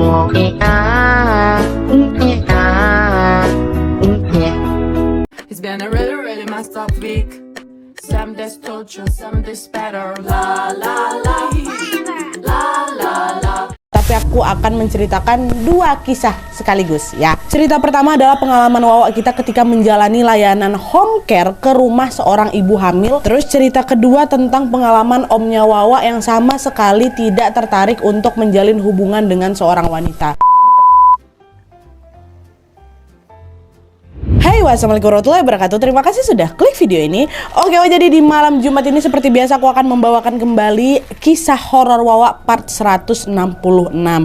It's been a really, really messed up week. Some days told you, some days better. La la la, la la la. Tapi aku akan menceritakan dua kisah sekaligus ya. Cerita pertama adalah pengalaman Wawa kita ketika menjalani layanan home care ke rumah seorang ibu hamil. Terus cerita kedua tentang pengalaman omnya Wawa yang sama sekali tidak tertarik untuk menjalin hubungan dengan seorang wanita. Hai, wassalamualaikum warahmatullahi wabarakatuh. Terima kasih sudah klik video ini. Oke, jadi di malam Jumat ini seperti biasa aku akan membawakan kembali kisah horor Wawa part 166.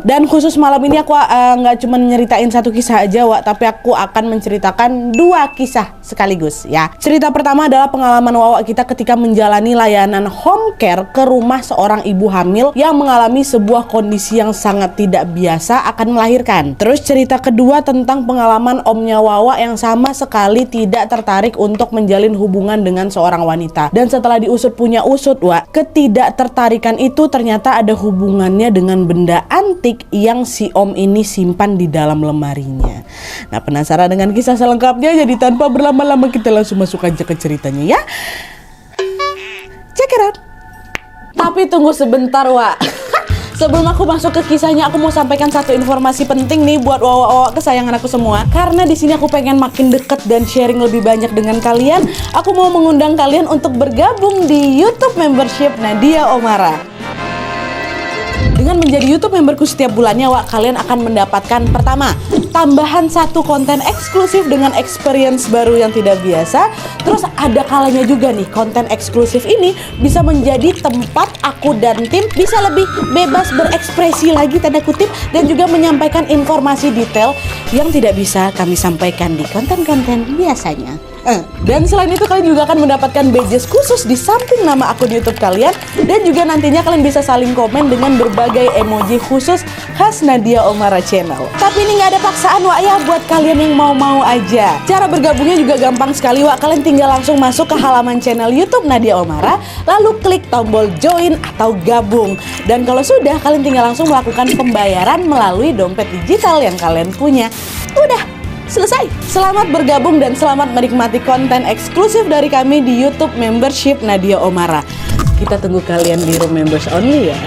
Dan khusus malam ini aku nggak cuma nyeritain satu kisah aja, Wak, tapi aku akan menceritakan dua kisah sekaligus ya. Cerita pertama adalah pengalaman Wawa kita ketika menjalani layanan home care ke rumah seorang ibu hamil yang mengalami sebuah kondisi yang sangat tidak biasa akan melahirkan. Terus cerita kedua tentang pengalaman omnya Wawa yang sama sekali tidak tertarik untuk menjalin hubungan dengan seorang wanita. Dan setelah diusut punya usut, Wak, ketidaktertarikan itu ternyata ada hubungannya dengan benda antik yang si om ini simpan di dalam lemarinya. Nah, penasaran dengan kisah selengkapnya? Jadi tanpa berlama-lama kita langsung masuk aja ke ceritanya ya. Check it out. Tapi tunggu sebentar, Wak. Sebelum aku masuk ke kisahnya, aku mau sampaikan satu informasi penting nih buat Wawa kesayangan aku semua. Karena di sini aku pengen makin deket dan sharing lebih banyak dengan kalian. Aku mau mengundang kalian untuk bergabung di YouTube membership Nadia Omara. Dengan menjadi YouTube memberku setiap bulannya, Wak, kalian akan mendapatkan pertama, tambahan satu konten eksklusif dengan experience baru yang tidak biasa. Terus ada kalanya juga nih, konten eksklusif ini bisa menjadi tempat aku dan tim bisa lebih bebas berekspresi lagi, tanda kutip, dan juga menyampaikan informasi detail yang tidak bisa kami sampaikan di konten-konten biasanya. Dan selain itu kalian juga akan mendapatkan badges khusus di samping nama akun YouTube kalian. Dan juga nantinya kalian bisa saling komen dengan berbagai emoji khusus khas Nadia Omara Channel. Tapi ini nggak ada paksaan, Wak, ya, buat kalian yang mau-mau aja. Cara bergabungnya juga gampang sekali, Wak. Kalian tinggal langsung masuk ke halaman channel YouTube Nadia Omara, lalu klik tombol join atau gabung. Dan kalau sudah, kalian tinggal langsung melakukan pembayaran melalui dompet digital yang kalian punya. Udah selesai. Selamat bergabung dan selamat menikmati konten eksklusif dari kami di YouTube membership Nadia Omara. Kita tunggu kalian di room members only ya.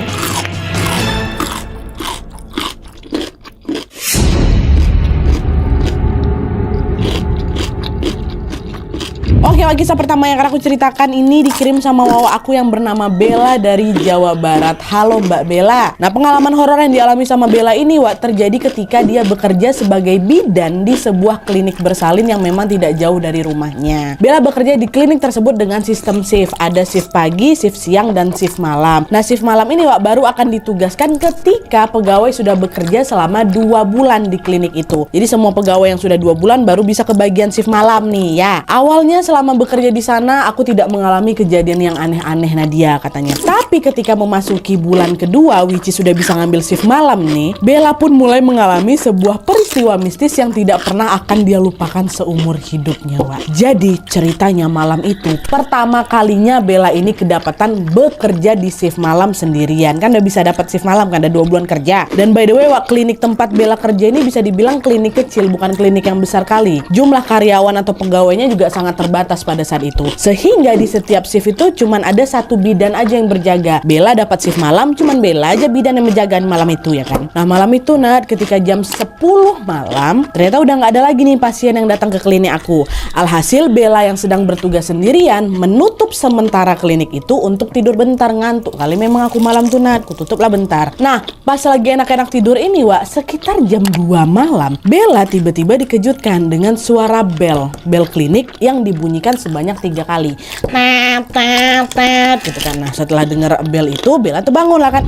Oke, kisah pertama yang akan aku ceritakan ini dikirim sama Wawa aku yang bernama Bella dari Jawa Barat. Halo Mbak Bella. Nah, pengalaman horor yang dialami sama Bella ini, Wak, terjadi ketika dia bekerja sebagai bidan di sebuah klinik bersalin yang memang tidak jauh dari rumahnya. Bella bekerja di klinik tersebut dengan sistem shift. Ada shift pagi, shift siang, dan shift malam. Nah, shift malam ini, Wak, baru akan ditugaskan ketika pegawai sudah bekerja selama 2 bulan di klinik itu. Jadi semua pegawai yang sudah 2 bulan baru bisa kebagian shift malam nih ya. Awalnya selama bekerja di sana aku tidak mengalami kejadian yang aneh-aneh, Nadia katanya. Tapi ketika memasuki bulan kedua, which is sudah bisa ngambil shift malam nih, Bella pun mulai mengalami sebuah peristiwa mistis yang tidak pernah akan dia lupakan seumur hidupnya, Wak. Jadi ceritanya malam itu pertama kalinya Bella ini kedapatan bekerja di shift malam sendirian. Kan udah bisa dapat shift malam kan, ada 2 bulan kerja. Dan by the way, Wak, klinik tempat Bella kerja ini bisa dibilang klinik kecil, bukan klinik yang besar kali. Jumlah karyawan atau pegawainya juga sangat terbatas pada saat itu. Sehingga di setiap shift itu cuman ada satu bidan aja yang berjaga. Bella dapat shift malam, cuman Bella aja bidan yang menjaga malam itu ya kan. Nah, malam itu ketika jam 10 malam ternyata udah nggak ada lagi nih pasien yang datang ke klinik aku. Alhasil Bella yang sedang bertugas sendirian menutup sementara klinik itu untuk tidur bentar, ngantuk kali memang aku malam tuh, aku tutup lah bentar. Nah, pas lagi enak-enak tidur ini, Wak, sekitar jam 2 malam Bella tiba-tiba dikejutkan dengan suara bel klinik yang dibunyikan sebanyak 3 kali. Tet gitu kan. Nah, setelah dengar bel itu Bella terbangun lah kan.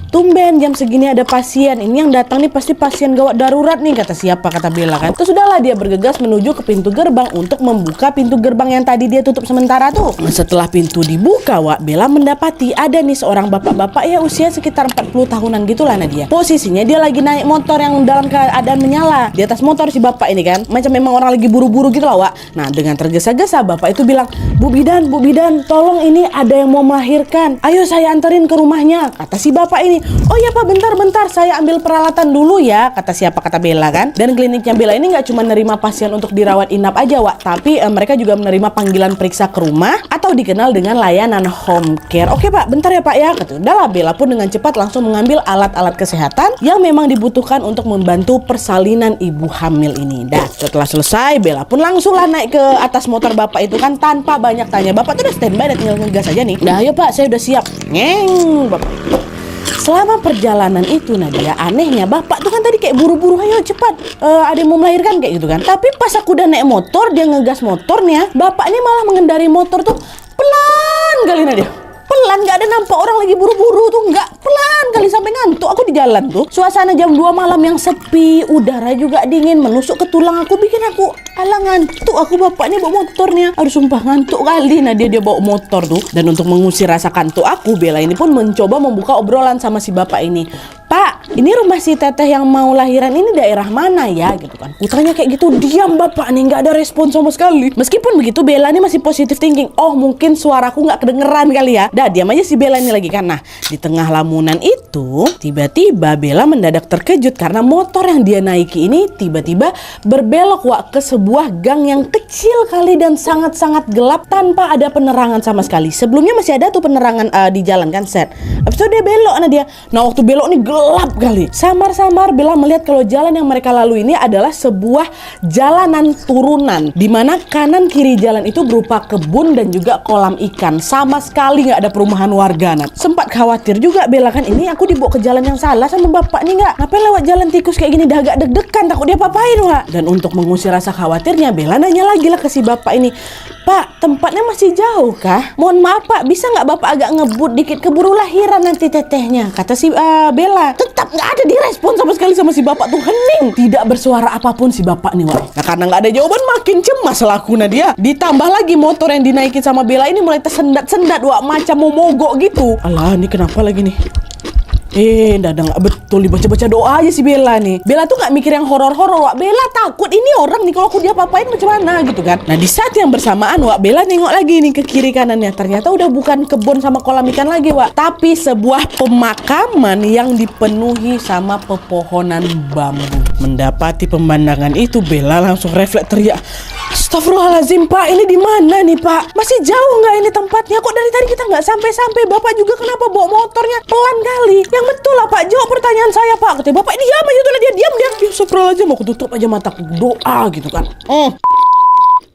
Tumben jam segini ada pasien. Ini yang datang nih pasti pasien gawat darurat nih, kata siapa, kata Bella kan. Terus sudahlah dia bergegas menuju ke pintu gerbang untuk membuka pintu gerbang yang tadi dia tutup sementara tuh. Setelah pintu dibuka, Wak, Bella mendapati ada nih seorang bapak-bapak ya usia sekitar 40 tahunan gitulah Nadia. Posisinya dia lagi naik motor yang dalam keadaan menyala. Di atas motor si bapak ini kan, macam memang orang lagi buru-buru gitu lah, Wak. Nah, dengan tergesa-gesa bapak itu bilang, Bu Bidan, tolong ini ada yang mau melahirkan. Ayo saya anterin ke rumahnya, kata si bapak ini nih? Oh ya Pak, bentar, saya ambil peralatan dulu ya, kata Bella kan. Dan kliniknya Bella ini nggak cuma nerima pasien untuk dirawat inap aja Wak, tapi mereka juga menerima panggilan periksa ke rumah atau dikenal dengan layanan home care. Oke Pak, bentar ya Pak ya. Kata udahlah, Bella pun dengan cepat langsung mengambil alat-alat kesehatan yang memang dibutuhkan untuk membantu persalinan ibu hamil ini. Dah, setelah selesai, Bella pun langsung lah naik ke atas motor bapak itu kan tanpa banyak tanya. Bapak tuh udah standby, udah tinggal ngegas aja nih. Dah, ayo Pak, saya udah siap. Ngeng, bapak. Selama perjalanan itu Nadia, anehnya bapak tuh kan tadi kayak buru-buru, ayo cepat, ada yang mau melahirkan kayak gitu kan. Tapi pas aku udah naik motor, dia ngegas motornya, bapak ini malah mengendari motor tuh pelan kali Nadia. Pelan, gak ada nampak orang lagi buru-buru tuh, nggak, pelan kali sampai ngantuk aku di jalan tuh. Suasana jam 2 malam yang sepi, udara juga dingin menusuk ke tulang aku, bikin aku alah ngantuk aku. Bapak ini bawa motornya, aduh sumpah ngantuk kali. Nah dia bawa motor tuh. Dan untuk mengusir rasa kantuk aku, Bella ini pun mencoba membuka obrolan sama si bapak ini. Pak, ini rumah si teteh yang mau lahiran ini daerah mana ya? Gitu kan. Kutanya kayak gitu, diam bapak nih, nggak ada respon sama sekali. Meskipun begitu, Bella ini masih positive thinking. Oh mungkin suaraku nggak kedengeran kali ya. Dah, diam aja si Bella ini lagi kan. Nah, di tengah lamunan itu, tiba-tiba Bella mendadak terkejut karena motor yang dia naiki ini tiba-tiba berbelok Wak ke sebuah gang yang kecil kali dan sangat-sangat gelap tanpa ada penerangan sama sekali. Sebelumnya masih ada tuh penerangan di jalan kan set. Habis itu dia belok dia. Nah, waktu belok nih gelap kali. Samar-samar Bella melihat kalau jalan yang mereka lalui ini adalah sebuah jalanan turunan, di mana kanan kiri jalan itu berupa kebun dan juga kolam ikan. Sama sekali nggak ada perumahan warga. Nah, sempat khawatir juga Bella kan, ini aku dibawa ke jalan yang salah sama bapak nih nggak? Ngapain lewat jalan tikus kayak gini? Dah agak deg-degan, takut dia papain Wak. Dan untuk mengusir rasa khawatirnya, Bella nanya lagi lah ke si bapak ini. Pak, tempatnya masih jauh kah? Mohon maaf Pak, bisa nggak Bapak agak ngebut dikit, keburu lahiran nanti tetehnya, kata si Bella. Tetap nggak ada direspon sama sekali sama si bapak tuh, hening. Tidak bersuara apapun si bapak nih Wak. Nah karena nggak ada jawaban makin cemas laku Nadia. Ditambah lagi motor yang dinaikin sama Bella ini mulai tersendat-sendat Wak, macam mau mogok gitu. Alah, ini kenapa lagi nih? Nggak betul, dibaca-baca doa aja si Bella nih. Bella tuh nggak mikir yang horor-horor Wak. Bella takut ini orang nih kalau aku dia papain macam mana gitu kan. Nah di saat yang bersamaan Wak, Bella nengok lagi nih ke kiri kanannya. Ternyata udah bukan kebun sama kolam ikan lagi Wak, tapi sebuah pemakaman yang dipenuhi sama pepohonan bambu. Mendapati pemandangan itu, Bella langsung refleks teriak, astagfirullahaladzim Pak, ini di mana nih Pak? Masih jauh nggak ini tempatnya? Kok dari tadi kita nggak sampai-sampai? Bapak juga kenapa bawa motornya pelan kali? Yang betul lah Pak, jawab pertanyaan saya Pak. Katanya bapak ini diam aja tuh, dia diam. Astagfirullahaladzim, aku tutup aja mataku, doa gitu kan.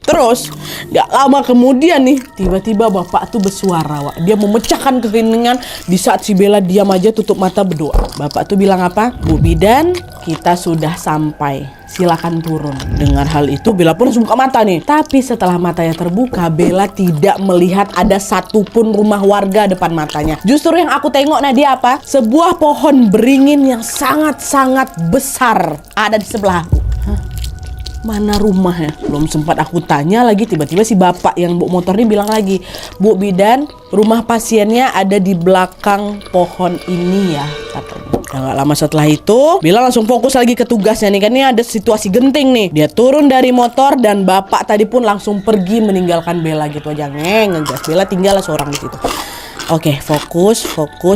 Terus gak lama kemudian nih, tiba-tiba bapak tuh bersuara Wak. Dia memecahkan keheningan di saat si Bella diam aja tutup mata berdoa. Bapak tuh bilang apa? Bu bidan, kita sudah sampai, silakan turun. Dengar hal itu, Bella pun langsung buka mata nih. Tapi setelah matanya terbuka, Bella tidak melihat ada satupun rumah warga depan matanya. Justru yang aku tengok Nadia apa? Sebuah pohon beringin yang sangat-sangat besar ada di sebelah aku. Mana rumahnya? Belum sempat aku tanya lagi, tiba-tiba si bapak yang bawa motor ini bilang lagi, Bu bidan, rumah pasiennya ada di belakang pohon ini ya, katanya. Nah, gak lama setelah itu, Bella langsung fokus lagi ke tugasnya nih, kan ini ada situasi genting nih. Dia turun dari motor dan bapak tadi pun langsung pergi meninggalkan Bella gitu aja, ngegas. Bella tinggal seorang di situ. Oke, fokus.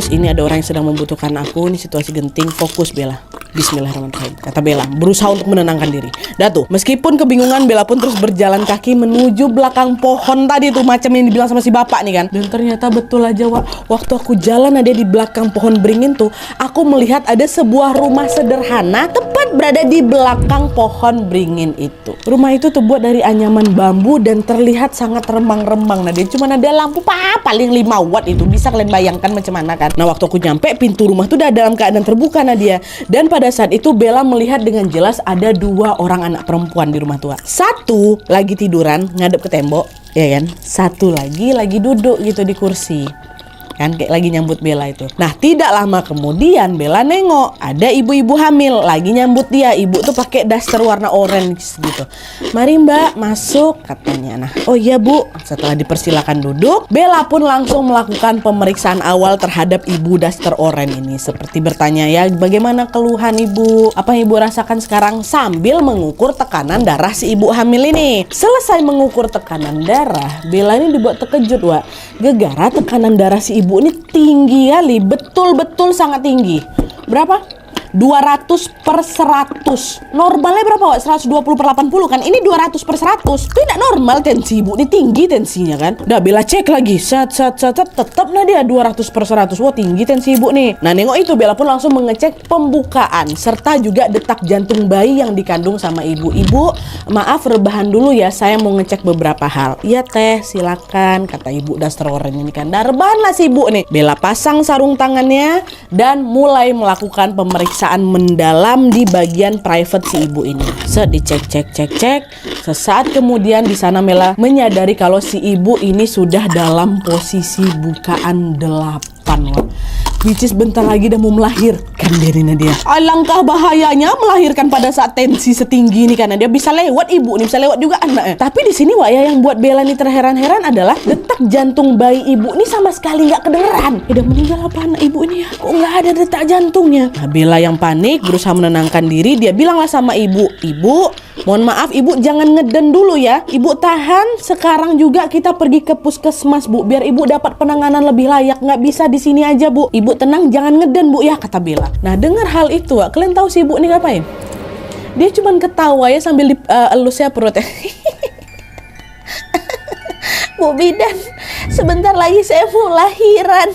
Ini ada orang yang sedang membutuhkan aku. Ini situasi genting. Fokus Bella. Bismillahirrahmanirrahim, kata Bella, berusaha untuk menenangkan diri. Dah tuh, meskipun kebingungan, Bella pun terus berjalan kaki menuju belakang pohon tadi tuh, macam yang dibilang sama si bapak nih kan. Dan ternyata betul aja Wak, waktu aku jalan ada di belakang pohon beringin tuh, aku melihat ada sebuah rumah sederhana tepat berada di belakang pohon beringin itu. Rumah itu terbuat dari anyaman bambu dan terlihat sangat remang-remang. Nah dia cuma ada lampu paling 5 watt itu, bisa kalian bayangkan macam mana kan. Nah waktu aku nyampe, pintu rumah tuh udah dalam keadaan terbuka Nadia. Dan pada saat itu Bella melihat dengan jelas ada 2 orang anak perempuan di rumah tua. Satu lagi tiduran ngadep ke tembok, ya kan? Satu lagi duduk gitu di kursi. Kan kayak lagi nyambut Bella itu. Nah tidak lama kemudian Bella nengok ada ibu-ibu hamil lagi nyambut dia. Ibu tuh pakai daster warna orange gitu. Mari Mbak masuk, katanya. Nah oh iya Bu, setelah dipersilakan duduk, Bella pun langsung melakukan pemeriksaan awal terhadap ibu daster orange ini. Seperti bertanya ya, bagaimana keluhan ibu, apa yang ibu rasakan sekarang, sambil mengukur tekanan darah si ibu hamil ini. Selesai mengukur tekanan darah, Bella ini dibuat terkejut Wak, gegara tekanan darah si ibu ibu ini tinggi kali, betul-betul sangat tinggi. Berapa? 200 per 100. Normalnya berapa, Wak? 120 per 80 kan? Ini 200 per 100. Itu tidak normal tensi ibu. Ini tinggi tensinya kan? Udah Bella cek lagi. Tetap nah dia 200 per 100. Wah, tinggi tensi ibu nih. Nah, nengok itu Bella pun langsung mengecek pembukaan serta juga detak jantung bayi yang dikandung sama ibu. Ibu, maaf rebahan dulu ya. Saya mau ngecek beberapa hal. Iya teh, silakan, kata ibu dastroren ini kan. Dah rebahan lah si ibu nih. Bella pasang sarung tangannya dan mulai melakukan pemeriksaan mendalam di bagian private si ibu ini. Dicek. Sesaat kemudian di sana Bella menyadari kalau si ibu ini sudah dalam posisi bukaan 8. Wah. Which is bentar lagi udah mau melahirkan dia. Alangkah bahayanya melahirkan pada saat tensi setinggi ini karena dia bisa lewat ibu nih, bisa lewat juga anaknya. Tapi di sini Wak ya, yang buat Bella nih terheran-heran adalah detak jantung bayi ibu ini sama sekali nggak kedengeran. Udah meninggal apa anak ibu ini ya? Kok nggak ada detak jantungnya? Nah, Bella yang panik berusaha menenangkan diri. Dia bilanglah sama ibu, "Ibu, mohon maaf ibu jangan ngeden dulu ya. Ibu tahan, sekarang juga kita pergi ke puskesmas bu, biar ibu dapat penanganan lebih layak. Nggak bisa di sini aja bu. Ibu tenang, jangan ngeden bu ya," kata Bella. Nah, dengar hal itu, Wak, kalian tahu si ibu ini ngapain? Dia cuman ketawa ya sambil elus ya perutnya. "Bu bidan, sebentar lagi saya mau lahiran."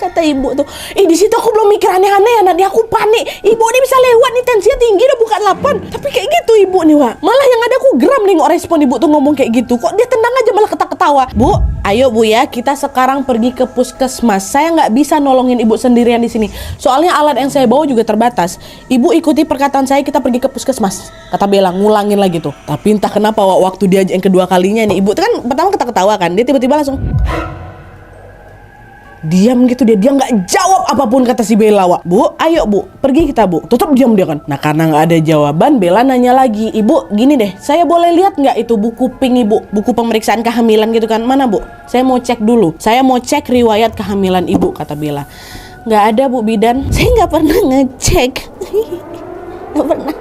Kata ibu tuh, di situ aku belum mikir aneh-aneh ya, nanti aku panik. Ibu ini bisa lewat nih, tensinya tinggi udah bukan 8. Tapi kayak gitu ibu nih, Wak. Malah yang ada aku geram nengok respon ibu tuh ngomong kayak gitu. Kok dia tenang aja malah ketawa-ketawa. "Bu, ayo bu ya, kita sekarang pergi ke puskesmas. Saya nggak bisa nolongin ibu sendirian di sini. Soalnya alat yang saya bawa juga terbatas. Ibu ikuti perkataan saya, kita pergi ke puskesmas," kata Bella, ngulangin lagi tuh. Tapi entah kenapa Wak, waktu dia yang kedua kalinya nih, ibu tuh kan pertama ketawa kan, dia tiba-tiba langsung diam gitu dia nggak jawab apapun kata si Bella. "Wak, bu, ayo bu, pergi kita bu." Tetap diam dia kan. Nah, karena nggak ada jawaban, Bella nanya lagi, "Ibu, gini deh, saya boleh lihat nggak itu buku pink ibu, buku pemeriksaan kehamilan gitu kan? Mana bu? Saya mau cek dulu. Saya mau cek riwayat kehamilan ibu," kata Bella. "Nggak ada bu bidan, saya nggak pernah ngecek." Nggak pernah.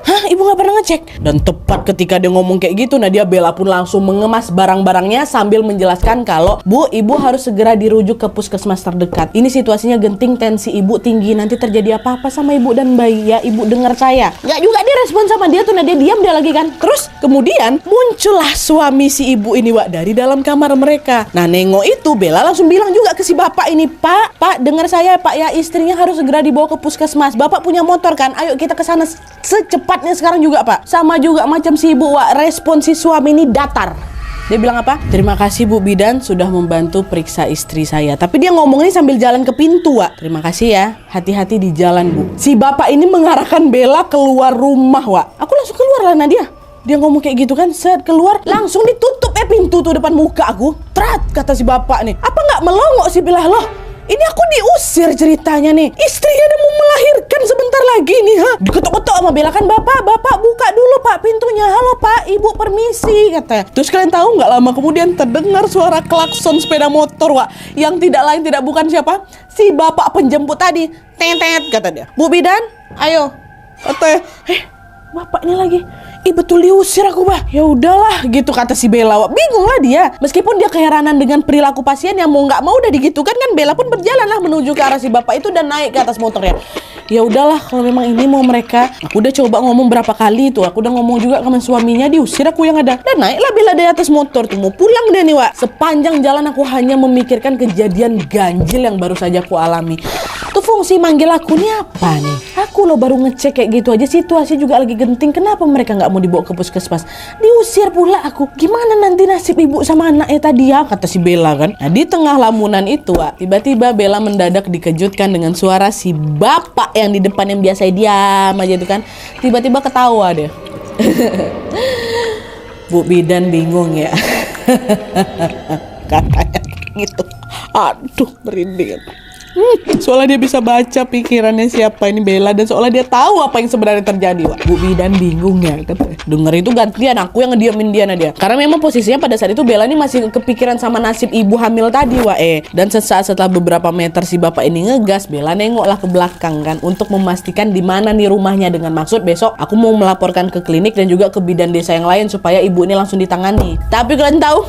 "Hah, ibu nggak pernah ngecek?" Dan tepat ketika dia ngomong kayak gitu, Nadia Bella pun langsung mengemas barang-barangnya sambil menjelaskan kalau, "Bu, ibu harus segera dirujuk ke puskesmas terdekat. Ini situasinya genting, tensi ibu tinggi. Nanti terjadi apa-apa sama ibu dan bayi ya, ibu dengar saya." Nggak juga dia respon sama dia tuh, Nadia diam dia lagi kan. Terus kemudian muncullah suami si ibu ini, Wak, dari dalam kamar mereka. Nah, nengok itu Bella langsung bilang juga ke si bapak ini, Pak, dengar saya Pak ya, istrinya harus segera dibawa ke puskesmas. Bapak punya motor kan? Ayo kita ke sana secepatnya sekarang juga Pak." Sama juga macam si ibu, Wak, respon si suami ini datar. Dia bilang apa? "Terima kasih Bu Bidan sudah membantu periksa istri saya." Tapi dia ngomong ini sambil jalan ke pintu, Wak. "Terima kasih ya, hati-hati di jalan Bu." Si bapak ini mengarahkan Bella keluar rumah, Wak. Aku langsung keluar lah Nadia. Dia ngomong kayak gitu kan, set keluar langsung ditutup pintu tuh depan muka aku. "Trat," kata si bapak nih. "Apa nggak melongok sih?" Bilang, "Loh, ini aku diusir ceritanya nih. Istrinya udah mau melahirkan sebentar lagi nih, ha." Diketok-ketok sama Bella kan, Bapak buka dulu Pak pintunya. "Halo Pak, Ibu permisi," katanya. Terus kalian tahu nggak, lama kemudian terdengar suara klakson sepeda motor, Wak. Yang tidak lain tidak bukan siapa? Si bapak penjemput tadi. "Tet," kata dia. "Bu Bidan, ayo." Katanya, bapaknya lagi. Betul diusir aku, Bah. "Ya udahlah," gitu kata si Bella. Wak, bingung lah dia. Meskipun dia keheranan dengan perilaku pasien yang mau nggak mau udah digitukan kan, Bella pun berjalan lah menuju ke arah si bapak itu dan naik ke atas motornya. Ya udahlah, kalau memang ini mau mereka. Aku udah coba ngomong berapa kali tuh. Aku udah ngomong juga sama suaminya, diusir aku yang ada. Dan naiklah Bella dari atas motor tuh, mau pulang deh nih, Wak. Sepanjang jalan aku hanya memikirkan kejadian ganjil yang baru saja aku alami. Tuh fungsi manggil aku nih apa nih? Aku loh baru ngecek kayak gitu aja, situasi juga lagi genting. Kenapa mereka nggak mau dibawa ke puskesmas? Diusir pula aku. Gimana nanti nasib ibu sama anaknya tadi ya? Kata si Bella kan. Nah, di tengah lamunan itu, Wak, tiba-tiba Bella mendadak dikejutkan dengan suara si bapak yang di depan yang biasa diam aja itu kan. Tiba-tiba ketawa deh. "Bu Bidan bingung ya." Katanya gitu. Aduh, merinding. Soalnya dia bisa baca pikirannya siapa ini Bella, dan soalnya dia tahu apa yang sebenarnya terjadi, Wak. "Bu Bidan bingung ya," katanya. Denger itu gantian aku yang ngediamin dia, Nadia. Karena memang posisinya pada saat itu Bella ini masih kepikiran sama nasib ibu hamil tadi, Wak. Dan sesaat setelah beberapa meter si bapak ini ngegas, Bella nengoklah ke belakang kan untuk memastikan di mana nih rumahnya, dengan maksud besok aku mau melaporkan ke klinik dan juga ke bidan desa yang lain supaya ibu ini langsung ditangani. Tapi kalian tahu,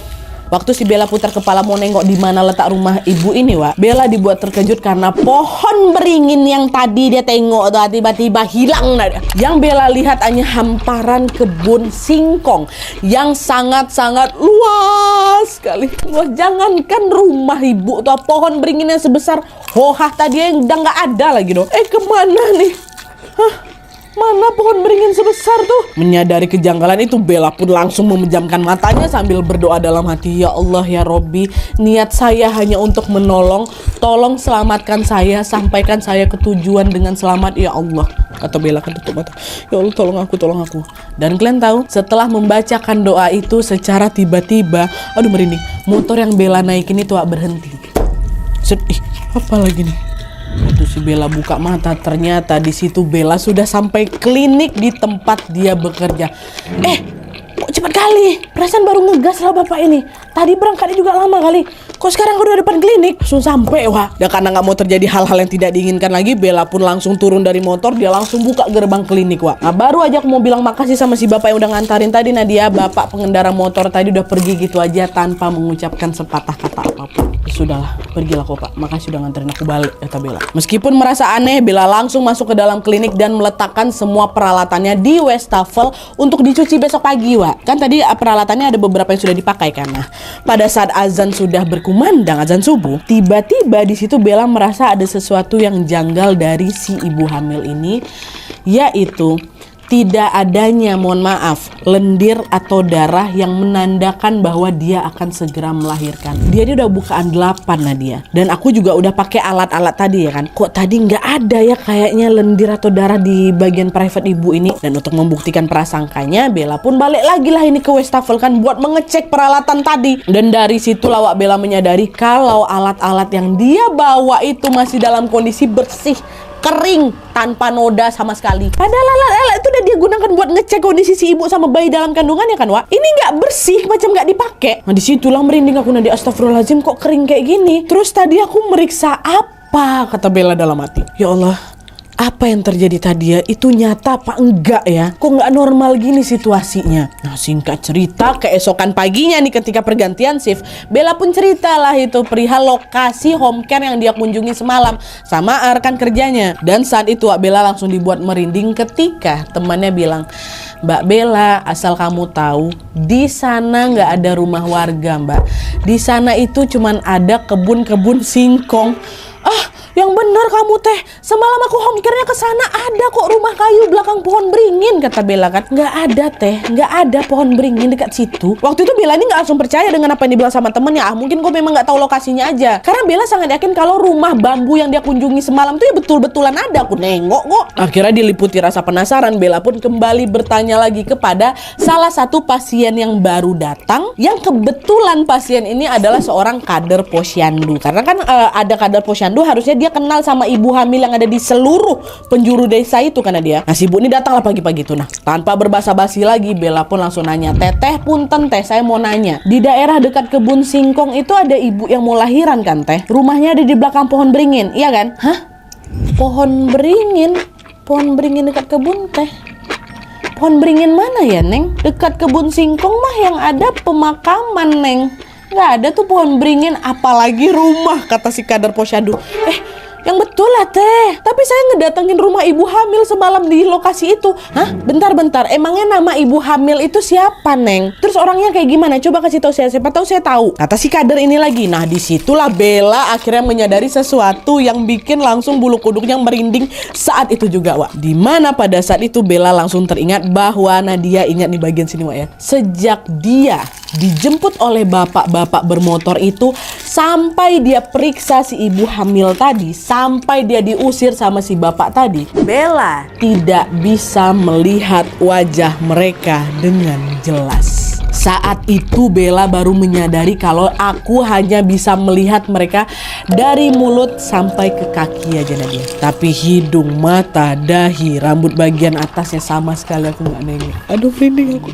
Waktu si Bella putar kepala mau nengok di mana letak rumah ibu ini, Wak, Bella dibuat terkejut karena pohon beringin yang tadi dia tengok tuh tiba-tiba hilang. Yang Bella lihat hanya hamparan kebun singkong yang sangat-sangat luas sekali. Wah, jangankan rumah ibu tuh, pohon beringin yang sebesar hohah tadi yang udah nggak ada lagi dong. Kemana nih? Hah? Mana pohon beringin sebesar tuh? Menyadari kejanggalan itu, Bella pun langsung memejamkan matanya sambil berdoa dalam hati, ya Allah ya Robbi, niat saya hanya untuk menolong, tolong selamatkan saya, sampaikan saya ke tujuan dengan selamat ya Allah. Kata Bella kan tutup mata, ya Allah tolong aku, tolong aku. Dan kalian tahu, setelah membacakan doa itu secara tiba-tiba, aduh merinding, motor yang Bella naikin itu berhenti. Apa lagi nih? Waktu si Bella buka mata, ternyata di situ Bella sudah sampai klinik di tempat dia bekerja. Kok cepat kali? Perasaan baru ngegas lah bapak ini. Tadi berangkatnya juga lama kali. Kok sekarang udah depan klinik? Langsung sampai, wah. Dan karena nggak mau terjadi hal-hal yang tidak diinginkan lagi, Bella pun langsung turun dari motor. Dia langsung buka gerbang klinik, wah. Nah, baru aja aku mau bilang makasih sama si bapak yang udah ngantarin tadi. Nadia, bapak pengendara motor tadi udah pergi gitu aja tanpa mengucapkan sepatah kata apapun. Sudahlah, pergilah kok pak. Makasih udah nganterin aku balik, kata Bella. Meskipun merasa aneh, Bella langsung masuk ke dalam klinik dan meletakkan semua peralatannya di wastafel untuk dicuci besok pagi, wah. Kan tadi peralatannya ada beberapa yang sudah dipakai kan. Nah, pada saat azan sudah berkumandang, azan subuh, tiba-tiba di situ Bella merasa ada sesuatu yang janggal dari si ibu hamil ini, yaitu tidak adanya, mohon maaf, lendir atau darah yang menandakan bahwa dia akan segera melahirkan. Dia ini udah bukaan 8 Nadia. Dan aku juga udah pakai alat-alat tadi ya kan. Kok tadi nggak ada ya kayaknya lendir atau darah di bagian private ibu ini. Dan untuk membuktikan prasangkanya, Bella pun balik lagi lah ini ke wastafel kan buat mengecek peralatan tadi. Dan dari situ lawak Bella menyadari kalau alat-alat yang dia bawa itu masih dalam kondisi bersih, kering, tanpa noda sama sekali. Padahal alat-alat itu udah dia gunakan buat ngecek kondisi si ibu sama bayi dalam kandungannya kan, Wak. Ini nggak bersih, macam nggak dipakai. Nah disitulah merinding aku, Nadia, astagfirullahaladzim, kok kering kayak gini. Terus tadi aku meriksa apa, kata Bella dalam hati. Ya Allah, apa yang terjadi tadi ya, itu nyata apa enggak ya? Kok nggak normal gini situasinya? Nah singkat cerita, keesokan paginya nih ketika pergantian shift, Bella pun cerita lah itu perihal lokasi home care yang dia kunjungi semalam sama rekan kerjanya. Dan saat itu Bella langsung dibuat merinding ketika temannya bilang, Mbak Bella, asal kamu tahu, di sana nggak ada rumah warga, Mbak. Di sana itu cuman ada kebun-kebun singkong. Yang benar kamu teh, semalam aku home care-nya ke sana ada kok rumah kayu belakang pohon beringin, kata Bella kan. Nggak ada teh, nggak ada pohon beringin dekat situ. Waktu itu Bella ini nggak langsung percaya dengan apa yang dibilang sama temennya. Mungkin kok memang nggak tahu lokasinya aja. Karena Bella sangat yakin kalau rumah bambu yang dia kunjungi semalam tuh ya betul-betulan ada. Aku nengok kok. Akhirnya diliputi rasa penasaran, Bella pun kembali bertanya lagi kepada salah satu pasien yang baru datang, yang kebetulan pasien ini adalah seorang kader posyandu. Karena kan ada kader posyandu harusnya dia kenal sama ibu hamil yang ada di seluruh penjuru desa itu karena dia. Nah si ibu ini datanglah pagi-pagi itu. Nah tanpa berbasa-basi lagi, Bella pun langsung nanya, Teteh punten teh, saya mau nanya, di daerah dekat kebun singkong itu ada ibu yang mau lahiran kan teh? Rumahnya ada di belakang pohon beringin, iya kan? Hah? Pohon beringin? Pohon beringin dekat kebun teh? Pohon beringin mana ya Neng? Dekat kebun singkong mah yang ada pemakaman Neng. Nggak ada tuh pohon beringin, apalagi rumah, kata si kader posyandu. Yang betul lah teh, tapi saya ngedatengin rumah ibu hamil semalam di lokasi itu. Hah? Bentar, emangnya nama ibu hamil itu siapa Neng? Terus orangnya kayak gimana? Coba kasih tahu saya, siapa tahu saya tahu, kata si kader ini lagi. Nah disitulah Bella akhirnya menyadari sesuatu yang bikin langsung bulu kuduknya merinding saat itu juga, Wak. Dimana pada saat itu Bella langsung teringat bahwa Nadia, ingat di bagian sini Wak ya, sejak dia dijemput oleh bapak-bapak bermotor itu sampai dia periksa si ibu hamil tadi, sampai dia diusir sama si bapak tadi, Bella tidak bisa melihat wajah mereka dengan jelas. Saat itu Bella baru menyadari kalau aku hanya bisa melihat mereka dari mulut sampai ke kaki aja Nadia. Tapi hidung, mata, dahi, rambut bagian atasnya sama sekali aku nggak nengok. Aduh merinding aku.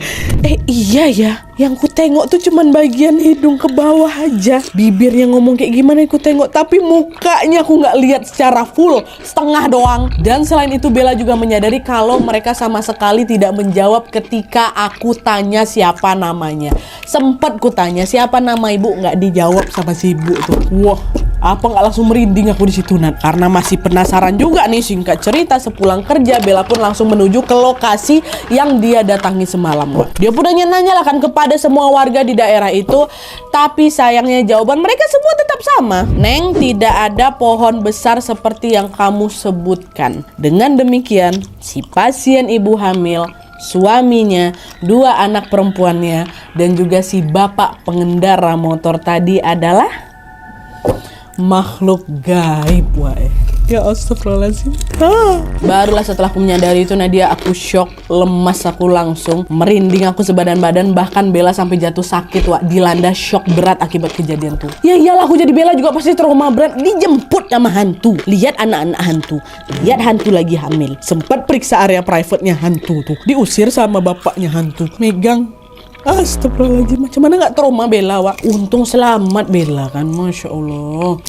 Iya ya, Yang ku tengok tuh cuman bagian hidung ke bawah aja. Bibirnya ngomong kayak gimana ku tengok, tapi mukanya aku nggak lihat secara full, setengah doang. Dan selain itu Bella juga menyadari kalau mereka sama sekali tidak menjawab ketika aku tanya siapa namanya. Sempet ku tanya siapa nama ibu, nggak dijawab sama si ibu tuh. Wah, apa nggak langsung merinding aku di situ, Nat? Karena masih penasaran juga nih. Singkat cerita, sepulang kerja Bella pun langsung menuju ke lokasi yang dia datangi semalam. Wah, dia pun nanya lah kan kepada semua warga di daerah itu, tapi sayangnya jawaban mereka semua tetap sama. Neng, tidak ada pohon besar seperti yang kamu sebutkan. Dengan demikian, si pasien ibu hamil, suaminya, 2 anak perempuannya, dan juga si bapak pengendara motor tadi adalah makhluk gaib, wae. Ya astagfirullahaladzim. Barulah setelah aku menyadari itu, Nadia, aku shock, lemas aku langsung, merinding aku sebadan-badan, bahkan Bella sampai jatuh sakit, wak, dilanda shock berat akibat kejadian tuh. Ya iyalah, aku jadi Bella juga pasti trauma berat, dijemput sama hantu, lihat anak-anak hantu, lihat hantu lagi hamil, sempat periksa area private-nya hantu tuh, diusir sama bapaknya hantu, megang. Astagfirullahaladzim, macam mana gak trauma Bella, wak? Untung selamat Bella kan, Masya Allah.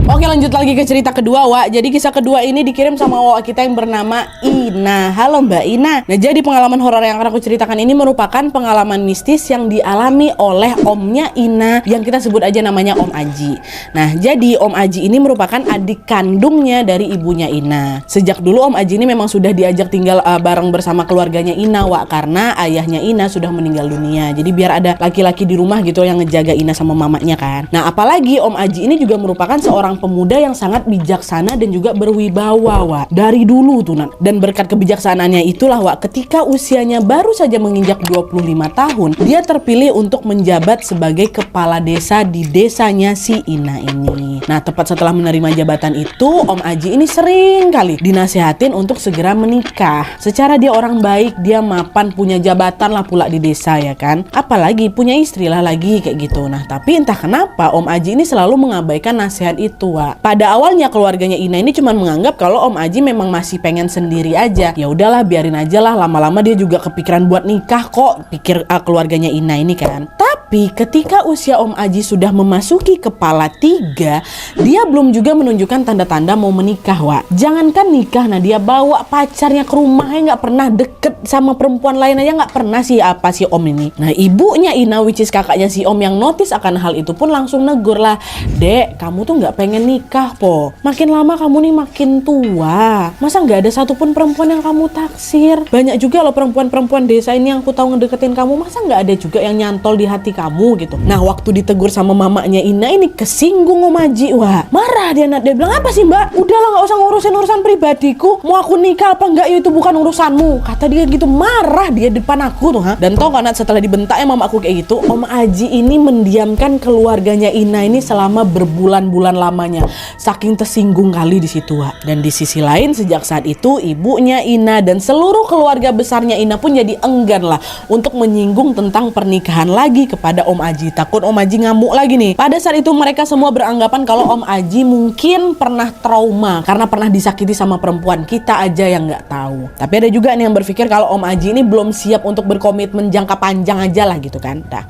Oke, lanjut lagi ke cerita kedua, Wak. Jadi kisah kedua ini dikirim sama Wak kita yang bernama Ina. Halo Mbak Ina. Nah, jadi pengalaman horor yang akan aku ceritakan ini merupakan pengalaman mistis yang dialami oleh omnya Ina, yang kita sebut aja namanya Om Aji. Nah, jadi Om Aji ini merupakan adik kandungnya dari ibunya Ina. Sejak dulu Om Aji ini memang sudah diajak tinggal bareng bersama keluarganya Ina, Wak, karena ayahnya Ina sudah meninggal dunia. Jadi biar ada laki-laki di rumah gitu yang ngejaga Ina sama mamanya kan. Nah, apalagi Om Aji ini juga merupakan seorang pemuda yang sangat bijaksana dan juga berwibawa, Wak, dari dulu tuh, Nat. Dan berkat kebijaksanaannya itulah, Wak, ketika usianya baru saja menginjak 25 tahun, dia terpilih untuk menjabat sebagai kepala desa di desanya si Ina ini. Nah, tepat setelah menerima jabatan itu, Om Aji ini sering kali dinasehatin untuk segera menikah. Secara dia orang baik, dia mapan, punya jabatan lah pula di desa, ya kan. Apalagi punya istri lah lagi kayak gitu. Nah, tapi entah kenapa Om Aji ini selalu mengabaikan nasihat itu, Wak. Pada awalnya keluarganya Ina ini cuma menganggap kalau Om Aji memang masih pengen sendiri aja. Ya udahlah, biarin aja lah, lama-lama dia juga kepikiran buat nikah kok, pikir keluarganya Ina ini kan. Tapi ketika usia Om Aji sudah memasuki kepala 3, dia belum juga menunjukkan tanda-tanda mau menikah, Wak. Jangankan nikah, nah dia bawa pacarnya ke rumahnya, nggak pernah deket sama perempuan lain aja, nggak pernah sih apa si Om ini. Nah, ibunya Ina, which is kakaknya si Om, yang notice akan hal itu pun langsung negur lah, Dek, kamu tuh nggak pengen nikah po, makin lama kamu nih makin tua, masa nggak ada satupun perempuan yang kamu taksir? Banyak juga loh perempuan-perempuan desa ini yang aku tahu ngedeketin kamu, masa nggak ada juga yang nyantol di hati kamu gitu. Nah, waktu ditegur sama mamanya Ina ini kesinggung Om Aji, wah, marah dia, Nat. Dia bilang, apa sih Mbak, udahlah nggak usah ngurusin urusan pribadiku, mau aku nikah apa enggak ya itu bukan urusanmu, kata dia gitu. Marah dia depan aku tuh, ha. Dan tau kan, Nat, setelah dibentaknya mama aku kayak gitu, Om Aji ini mendiamkan keluarganya Ina ini selama berbulan-bulan lamanya, saking tersinggung kali di situ, Wak. Dan di sisi lain, sejak saat itu ibunya Ina dan seluruh keluarga besarnya Ina pun jadi enggan lah untuk menyinggung tentang pernikahan lagi kepada Om Aji, takut Om Aji ngamuk lagi nih. Pada saat itu mereka semua beranggapan kalau Om Aji mungkin pernah trauma karena pernah disakiti sama perempuan, kita aja yang nggak tahu. Tapi ada juga nih yang berpikir kalau Om Aji ini belum siap untuk berkomitmen jangka panjang aja lah gitu kan. Nah,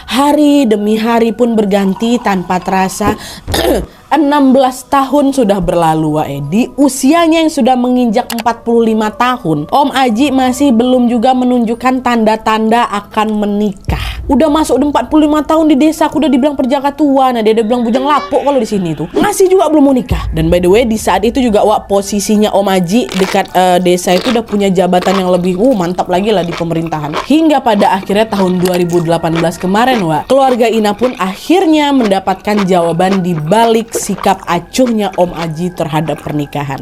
hari demi hari pun berganti tanpa terasa. 16 tahun sudah berlalu, Wak. Di usianya yang sudah menginjak 45 tahun, Om Aji masih belum juga menunjukkan tanda-tanda akan menikah. Udah masuk 45 tahun di desa, aku udah dibilang perjaka tua. Nah, dia udah bilang bujang lapuk kalau di sini tuh. Masih juga belum mau nikah. Dan by the way, di saat itu juga, Wak, posisinya Om Aji dekat desa itu udah punya jabatan yang lebih mantap lagi lah di pemerintahan. Hingga pada akhirnya tahun 2018 kemarin, Wak, keluarga Ina pun akhirnya mendapatkan jawaban di balik sikap acuhnya Om Aji terhadap pernikahan.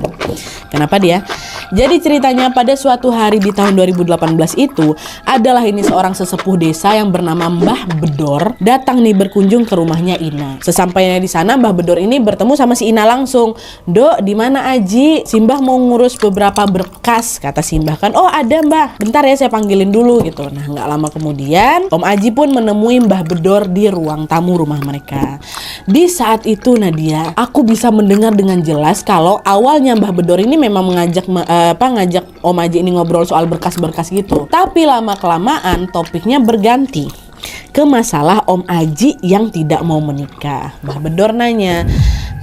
Kenapa dia? Jadi ceritanya pada suatu hari di tahun 2018 itu adalah ini seorang sesepuh desa yang bernama Mbah Bedor datang nih berkunjung ke rumahnya Ina. Sesampainya di sana, Mbah Bedor ini bertemu sama si Ina langsung. Dok, di mana Aji? Si Mbah mau ngurus beberapa berkas, kata si Mbah kan. Oh ada Mbah, bentar ya saya panggilin dulu gitu. Nah, nggak lama kemudian Om Aji pun menemui Mbah Bedor di ruang tamu rumah mereka. Di saat itu Nadia, aku bisa mendengar dengan jelas kalau awalnya Mbah Bedor ini memang ngajak Om Aji ini ngobrol soal berkas-berkas gitu. Tapi lama-kelamaan topiknya berganti ke masalah Om Aji yang tidak mau menikah. Mbah Bedor nanya,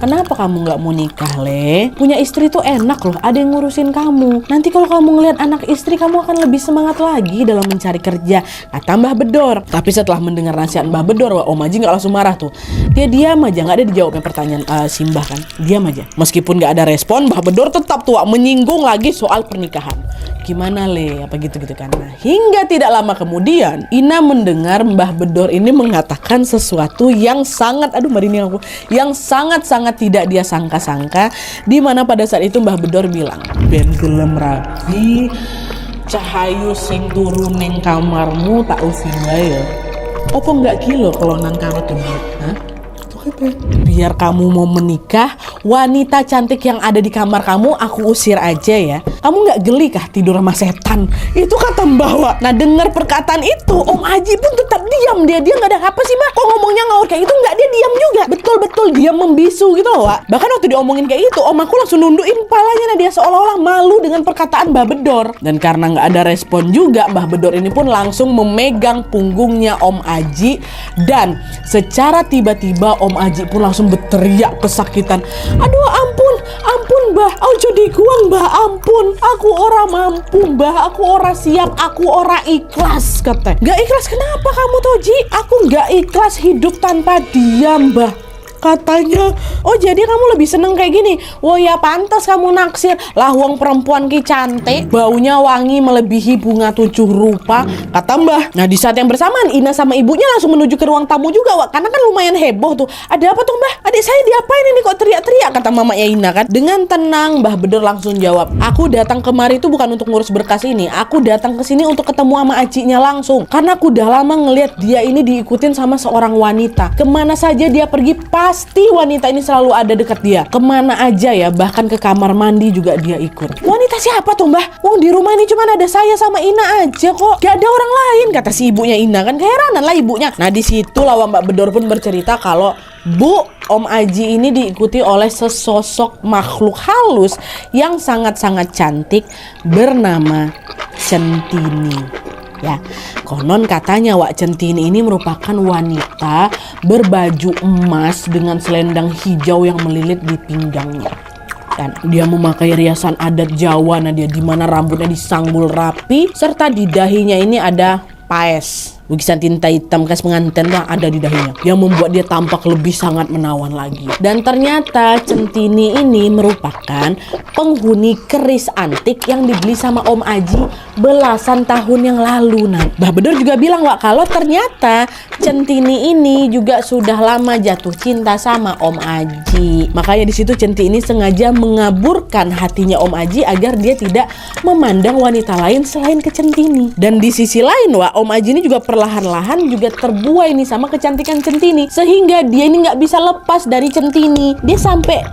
kenapa kamu gak mau nikah, Le? Punya istri tuh enak loh, ada yang ngurusin kamu. Nanti kalau kamu ngeliat anak istri, kamu akan lebih semangat lagi dalam mencari kerja, kata Mbah Bedor. Tapi setelah mendengar nasihat Mbah Bedor, wah, Om Aji gak langsung marah tuh. Dia diam aja, gak ada dijawabnya pertanyaan Simbah kan. Diam aja. Meskipun gak ada respon, Mbah Bedor tetap tuh menyinggung lagi soal pernikahan. Gimana, Le? Apa gitu-gitu kan. Nah, hingga tidak lama kemudian, Ina mendengar Mbah Bedor ini mengatakan sesuatu yang sangat, yang sangat-sangat tidak dia sangka-sangka, di mana pada saat itu Mbah Bedor bilang, ben gelem rapi cahayu sing turun neng kamarmu tak using ya. Apa enggak kilo kalau nang kamar demit? Hah? Biar kamu mau menikah, wanita cantik yang ada di kamar kamu aku usir aja ya. Kamu nggak geli kah tidur sama setan? Itu kata Mbah Wak. Nah, dengar perkataan itu Om Aji pun tetap diam. Dia nggak ada apa sih Mbak? Kok ngomongnya ngawur kayak itu? Nggak, dia diam juga. Betul-betul dia membisu gitu loh Wak. Bahkan waktu diomongin kayak itu, Om aku langsung nundukin palanya. Nah, dia seolah-olah malu dengan perkataan Mbah Bedor. Dan karena nggak ada respon juga, Mbah Bedor ini pun langsung memegang punggungnya Om Aji. Dan secara tiba-tiba Om Aji pun langsung berteriak kesakitan. Aduh ampun Mbah, ojo dikuang Mbah, ampun. Aku ora mampu Mbah, aku ora siap, aku ora ikhlas, kata. Gak ikhlas kenapa kamu Toji? Aku gak ikhlas hidup tanpa dia Mbah. Katanya, oh jadi kamu lebih seneng kayak gini. Wah ya pantas kamu naksir. Lah wong perempuan ki cantik, baunya wangi melebihi bunga 7 rupa, kata Mbah. Nah di saat yang bersamaan Ina sama ibunya langsung menuju ke ruang tamu juga Wak. Karena kan lumayan heboh tuh. Ada apa tuh Mbah? Adik saya diapain ini kok teriak-teriak, kata mamanya Ina kan. Dengan tenang Mbah Bedor langsung jawab, aku datang kemari itu bukan untuk ngurus berkas ini. Aku datang ke sini untuk ketemu sama ajinya langsung. Karena aku udah lama ngelihat dia ini diikutin sama seorang wanita. Kemana saja dia pergi pasti wanita ini selalu ada dekat dia. Kemana aja ya, bahkan ke kamar mandi juga dia ikut. Wanita siapa tuh Mbah? Wong di rumah ini cuma ada saya sama Ina aja kok. Gak ada orang lain, kata si ibunya Ina kan. Keheranan lah ibunya. Nah di situ lah Mbak Bedor pun bercerita kalau Bu, Om Aji ini diikuti oleh sesosok makhluk halus yang sangat-sangat cantik bernama Centini. Ya, konon katanya Wak Centini ini merupakan wanita berbaju emas dengan selendang hijau yang melilit di pinggangnya. Dan dia memakai riasan adat Jawa, nah dia di mana rambutnya disanggul rapi serta di dahinya ini ada paes. Lukisan tinta hitam khas pengantin tuh ada di dahinya yang membuat dia tampak lebih sangat menawan lagi. Dan ternyata Centini ini merupakan penghuni keris antik yang dibeli sama Om Aji belasan tahun yang lalu. Nah, Mbah Bedor juga bilang Wak kalau ternyata Centini ini juga sudah lama jatuh cinta sama Om Aji. Makanya di situ Centini sengaja mengaburkan hatinya Om Aji agar dia tidak memandang wanita lain selain ke Centini. Dan di sisi lain Wak, Om Aji ini juga perlahan-lahan juga terbuai nih sama kecantikan Centini, sehingga dia ini nggak bisa lepas dari Centini. Dia sampai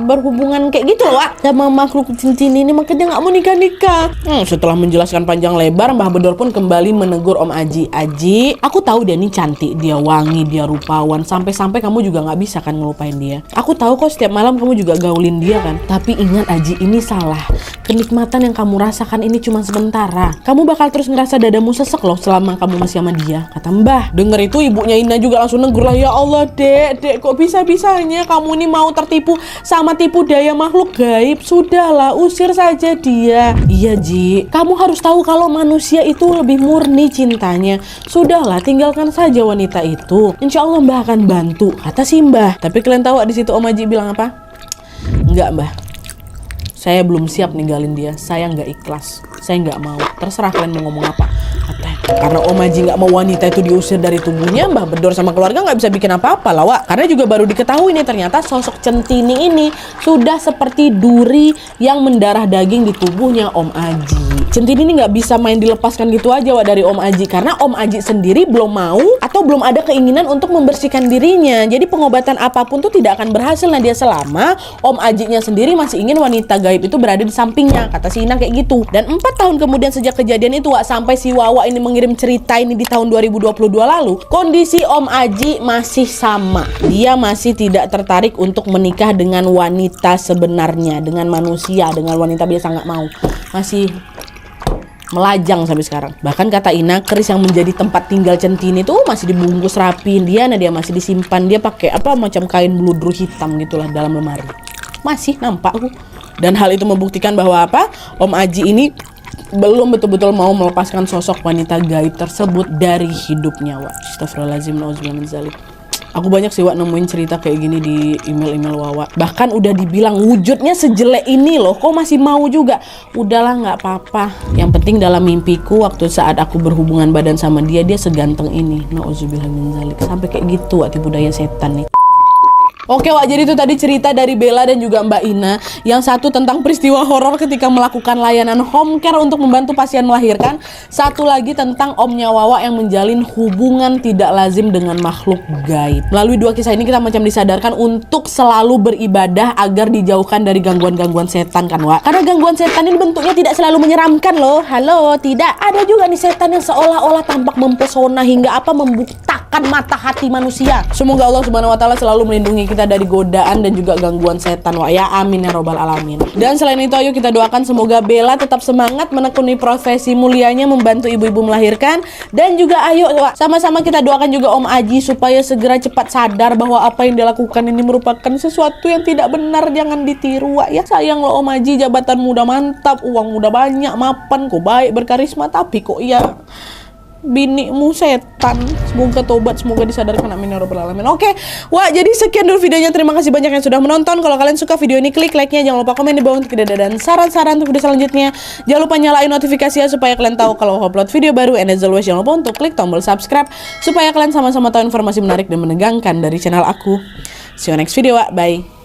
berhubungan kayak gitu loh Wak sama makhluk Centini ini, makanya dia nggak mau nikah. Setelah menjelaskan panjang lebar, Mbah Bedor pun kembali menegur Om Aji. Aji, aku tahu dia ini cantik, dia wangi, dia rupawan, sampai-sampai kamu juga nggak bisa kan ngelupain dia. Aku tahu kok setiap malam kamu juga gaulin dia kan. Tapi ingat Aji, ini salah. Kenikmatan yang kamu rasakan ini cuma sementara. Kamu bakal terus ngerasa dadamu sesek loh selama kamu masih sama dia, kata Mbah. Dengar itu ibunya Ina juga langsung negur lah, ya Allah dek kok bisa-bisanya kamu ini mau tertipu sama tipu daya makhluk gaib. Sudahlah, usir saja dia. Iya Ji, kamu harus tahu kalau manusia itu lebih murni cintanya. Sudahlah, tinggalkan saja wanita itu. Insya Allah Mbah akan bantu, kata si Mbah. Tapi kalian tahu di situ Om Aji bilang apa? Enggak Mbah, saya belum siap ninggalin dia. Saya nggak ikhlas. Saya nggak mau. Terserah kalian mau ngomong apa. Karena Om Aji nggak mau wanita itu diusir dari tubuhnya, Mbah Bedor sama keluarga nggak bisa bikin apa-apa lah Wak. Karena juga baru diketahui nih ternyata sosok Centini ini sudah seperti duri yang mendarah daging di tubuhnya Om Aji. Centini ini nggak bisa main dilepaskan gitu aja Wak dari Om Aji, karena Om Aji sendiri belum mau atau atau belum ada keinginan untuk membersihkan dirinya. Jadi pengobatan apapun tuh tidak akan berhasil Nadia selama Om Ajinya sendiri masih ingin wanita gaib itu berada di sampingnya, kata si Ina kayak gitu. Dan 4 tahun kemudian sejak kejadian itu Wak, sampai si Wawa ini mengirim cerita ini di tahun 2022 lalu, kondisi Om Aji masih sama. Dia masih tidak tertarik untuk menikah dengan wanita sebenarnya, dengan manusia, dengan wanita biasa, nggak mau. Masih melajang sampai sekarang. Bahkan kata Ina, keris yang menjadi tempat tinggal Centini tuh masih dibungkus rapiin dia masih disimpan. Dia pakai apa macam kain bludru hitam gitulah dalam lemari. Masih nampak aku. Dan hal itu membuktikan bahwa apa? Om Aji ini belum betul-betul mau melepaskan sosok wanita gaib tersebut dari hidupnya, Wak. Astagfirullahaladzim, na'udzubillah min dzalik. Aku banyak sih Wak nemuin cerita kayak gini di email-email Wawa. Bahkan udah dibilang wujudnya sejelek ini loh, kok masih mau juga? Udahlah nggak apa-apa. Yang penting dalam mimpiku waktu saat aku berhubungan badan sama dia, dia seganteng ini. Nauzubillah min dzalik. Sampai kayak gitu Wak, tipu daya setan nih. Oke Wak, jadi itu tadi cerita dari Bella dan juga Mbak Ina. Yang satu tentang peristiwa horor ketika melakukan layanan home care untuk membantu pasien melahirkan. Satu lagi tentang omnya Wawa yang menjalin hubungan tidak lazim dengan makhluk gaib. Melalui dua kisah ini kita macam disadarkan untuk selalu beribadah agar dijauhkan dari gangguan-gangguan setan kan Wak. Karena gangguan setan ini bentuknya tidak selalu menyeramkan loh. Halo, tidak. Ada juga nih setan yang seolah-olah tampak mempesona hingga apa membutakan mata hati manusia. Semoga Allah Subhanahu wa taala selalu melindungi kita dari godaan dan juga gangguan setan Wak ya, amin ya robbal alamin. Dan selain itu ayo kita doakan semoga Bella tetap semangat menekuni profesi mulianya membantu ibu-ibu melahirkan. Dan juga ayo Wak, sama-sama kita doakan juga Om Aji supaya segera cepat sadar bahwa apa yang dia lakukan ini merupakan sesuatu yang tidak benar. Jangan ditiru Wak ya. Sayang loh Om Aji, jabatanmu udah mantap, uang udah banyak, mapan, kok baik, berkarisma, tapi kok ya binimu setan. Semoga tobat, semoga disadarkan, amin ya rabbal alamin. Oke, wah jadi sekian dulu videonya. Terima kasih banyak yang sudah menonton. Kalau kalian suka video ini, klik like-nya. Jangan lupa komen di bawah untuk ide dan saran-saran untuk video selanjutnya. Jangan lupa nyalain notifikasinya supaya kalian tahu kalau upload video baru. And as always, jangan lupa untuk klik tombol subscribe supaya kalian sama-sama tahu informasi menarik dan menegangkan dari channel aku. See you next video, Wak. Bye.